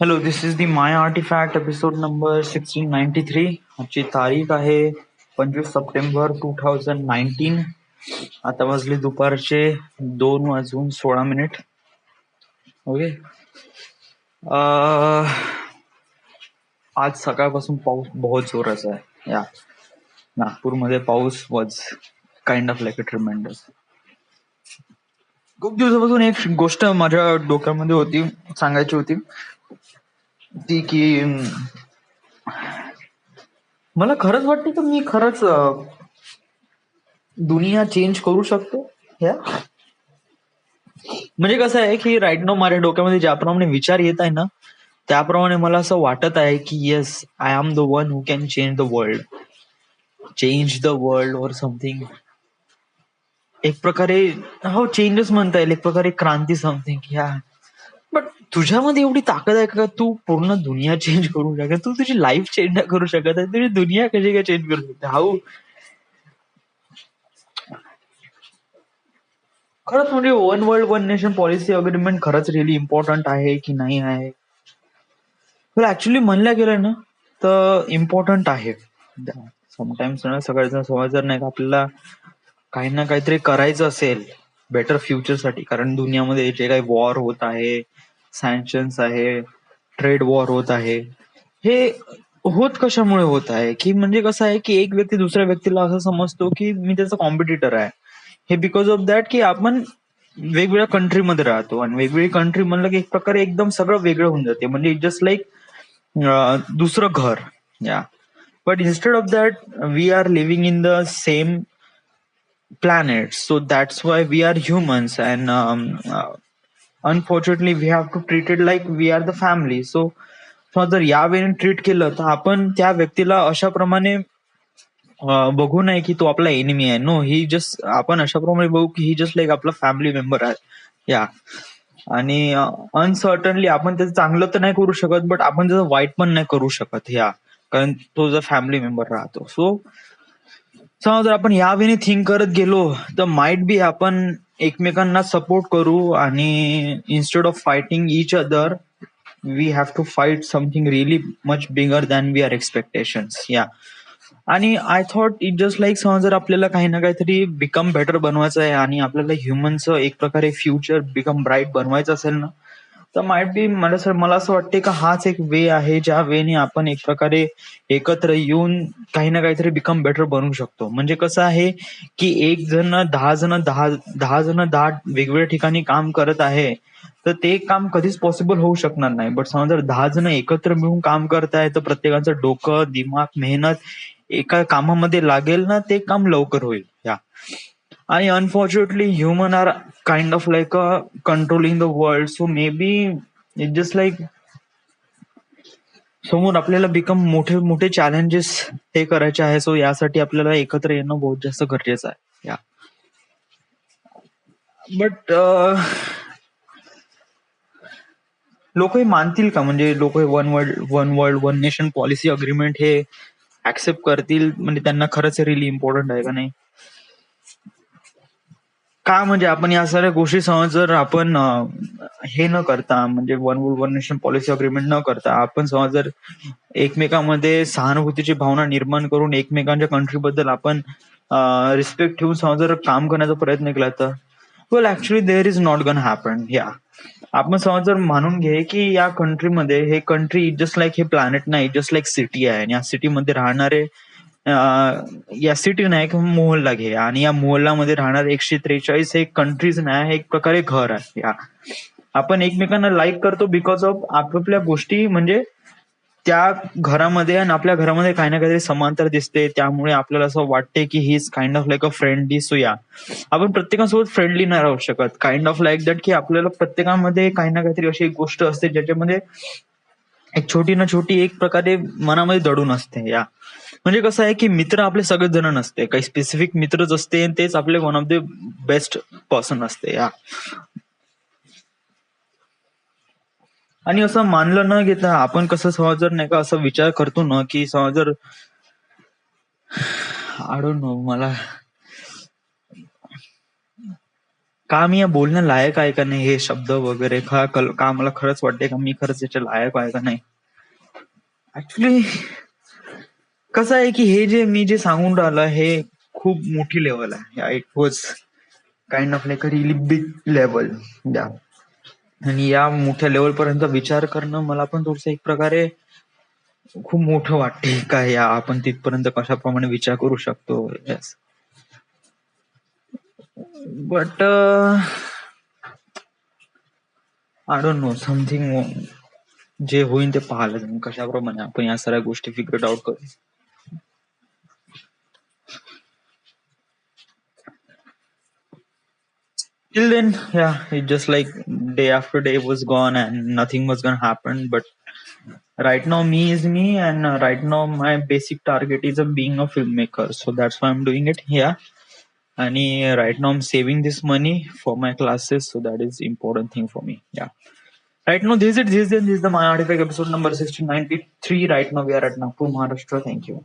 Hello, this is the my artefact episode number 1693. आजची तारीख आहे 25 सप्टेंबर 2019. आता वाजले दुपारचे 2:16. ओके. आज सकाळपासून पाऊस बहुत जोराचा आहे. या नागपूरमध्ये पाऊस was kind of like a tremendous. खूप दिवसापासून एक गोष्ट माझ्या डोक्यामध्ये होती, सांगायची होती ती की मला खरंच वाटतं की मी खरंच दुनिया चेंज करू शकतो. या म्हणजे कसं आहे की राईट नाव माझ्या डोक्यामध्ये ज्याप्रमाणे विचार येत आहे ना, त्याप्रमाणे मला असं वाटत आहे की yes, I am the one who can change the world, और समथिंग. एक प्रकारे हो, चेंजच म्हणता येईल, एक प्रकारे क्रांती समथिंग. या बट तुझ्यामध्ये एवढी ताकद आहे का तू पूर्ण दुनिया चेंज करू शकत? तू तुझी लाईफ चेंज नाही करू शकत आहे, तुझी दुनिया कशी काय चेंज करू शकते? हाऊ? खरंच म्हणजे one world one nation policy agreement खरंच रिअली इम्पॉर्टंट आहे की नाही आहे? तर ऍक्च्युली म्हणल्या गेलं ना तर इम्पॉर्टंट आहे. समटाइम्स ना सगळ्याजण समजणार नाही का, आपल्याला काही ना काहीतरी करायचं असेल बेटर फ्युचरसाठी. कारण दुनियामध्ये जे काही वॉर होत आहे, सँक्शन्स आहे, ट्रेड वॉर होत आहे, हे होत कशामुळे होत आहे की म्हणजे कसं आहे की एक व्यक्ती दुसऱ्या व्यक्तीला असं समजतो की मी त्याचा कॉम्पिटिटर आहे. हे बिकॉज ऑफ दॅट की आपण वेगवेगळ्या कंट्रीमध्ये राहतो आणि वेगवेगळी कंट्री म्हणलं की एक प्रकारे एकदम सगळं वेगळं होऊन जाते. म्हणजे जस्ट लाईक दुसरं घर. Yeah but instead of that we are living in the same planet, so that's why we are humans, and unfortunately we have to treat it like we are the family. So जर या वेळेने treat केलं तर आपण त्या व्यक्तीला अशा प्रमाणे बघू नये की तो आपला एनिमी आहे. नो, ही जस्ट आपण अशा प्रमाणे बघू की ही जस्ट लाईक आपला फॅमिली मेंबर आहे. या आणि अनसर्टनली आपण त्याचं चांगलं तर नाही करू शकत, बट आपण त्याचं वाईट पण नाही करू शकत. या कारण तो जर फॅमिली मेंबर राहतो. सो जर आपण या वेळी थिंक करत गेलो तर माइट बी आपण एकमेकांना सपोर्ट करू आणि instead of fighting each other we have to fight something really much bigger than we are expectations. Yeah आणि I thought it just like जर आपल्याला काही ना काहीतरी बिकम बेटर बनवायचं आहे आणि आपल्याला ह्युमनचं एक प्रकारे फ्युचर बिकम ब्राईट बनवायचं असेल ना, तर माइट बी मला असं वाटते का हाच एक वे आहे ज्या वेने आपण एक प्रकारे एकत्र येऊन काही ना काहीतरी बिकम बेटर बनवू शकतो. म्हणजे कसं आहे की एक जण 10 जण 10 वेगवेगळ्या ठिकाणी काम करत आहे तर ते काम कधीच पॉसिबल होऊ शकणार नाही. बट समजा जर 10 जण एकत्र मिळून काम करत आहे तर प्रत्येकाचं डोकं, दिमाग, मेहनत एका कामामध्ये लागेल ना, ते काम लवकर होईल. या आणि unfortunately human are kind of like a controlling the world. So maybe it just like समोर आपल्याला बिकम मोठे मोठे चॅलेंजेस हे करायचे आहे. सो यासाठी आपल्याला एकत्र येणं बहुत जास्त गरजेचं आहे. या बट लोक हे मानतील का? म्हणजे लोक हे one world one nation policy agreement हे ऍक्सेप्ट करतील? म्हणजे त्यांना खरंच रिली इम्पॉर्टंट आहे का नाही? का म्हणजे आपण या सगळ्या गोष्टी समज जर आपण हे न करता, म्हणजे one world one nation policy agreement न करता आपण समज जर एकमेकांमध्ये सहानुभूतीची भावना निर्माण करून एकमेकांच्या कंट्रीबद्दल आपण रिस्पेक्ट ठेवून समज जर काम करण्याचा प्रयत्न केला तर well actually there is not gonna happen. या आपण समज जर मानून घे की या कंट्रीमध्ये हे कंट्री जस्ट लाईक हे प्लॅनेट नाही, जस्ट लाईक सिटी आहे आणि या सिटीमध्ये राहणारे या सिटी नाही एक मोहल्ला घे आणि या मोहल्ल्यामध्ये राहणार 143 हे कंट्रीज नाही, हे एक प्रकारे घर आहे. या आपण एकमेकांना लाईक करतो बिकॉज ऑफ आपापल्या गोष्टी, म्हणजे त्या घरामध्ये आणि आपल्या घरामध्ये काही ना काहीतरी समांतर दिसते, त्यामुळे आपल्याला असं वाटते की he is kind of like a friendly. So या आपण प्रत्येकासोबत फ्रेंडली नाही राहू शकत. काइंड ऑफ लाईक दॅट की आपल्याला प्रत्येकामध्ये काही ना काहीतरी अशी एक गोष्ट असते ज्याच्यामध्ये एक छोटी ना छोटी एक प्रकारे मनामध्ये दडून असते. या म्हणजे कसं आहे की मित्र आपले सगळेच जण नसते, काही स्पेसिफिक मित्रच असते आणि तेच आपले one of the best person असते. या आणि असं मानलं न घेता आपण कसं समज जर नाही का असं विचार करतो ना की समज जर आय डोंट नो, मला का मी या बोलण्या लायक आहे का नाही, हे शब्द वगैरे का मला खरंच वाटते का मी खरंच याच्या लायक आहे का नाही. ऍक्च्युली कसं आहे की हे जे मी जे सांगून राहिलं हे खूप मोठी लेवल आहे. It was kind of like a relief big level. या आणि या मोठ्या लेवल पर्यंत विचार करणं मला पण थोडस एक प्रकारे खूप मोठं वाटते का या आपण तिथपर्यंत कशाप्रमाणे विचार करू शकतो. Yes, but I don't know something जे होईल ते पाहायला जाईल कशाप्रमाणे आपण या सगळ्या गोष्टी फिगर आउट करू. Till then, yeah, it just like day after day was gone and nothing was gonna happen. But right now, me is me, and right now my basic target is of being a filmmaker. So that's why I'm doing it. Yeah, and right now I'm saving this money for my classes. So that is important thing for me. Yeah. Right now, this is the My Artifact episode number 1693. Right now, we are at Nagpur, Maharashtra. Thank you.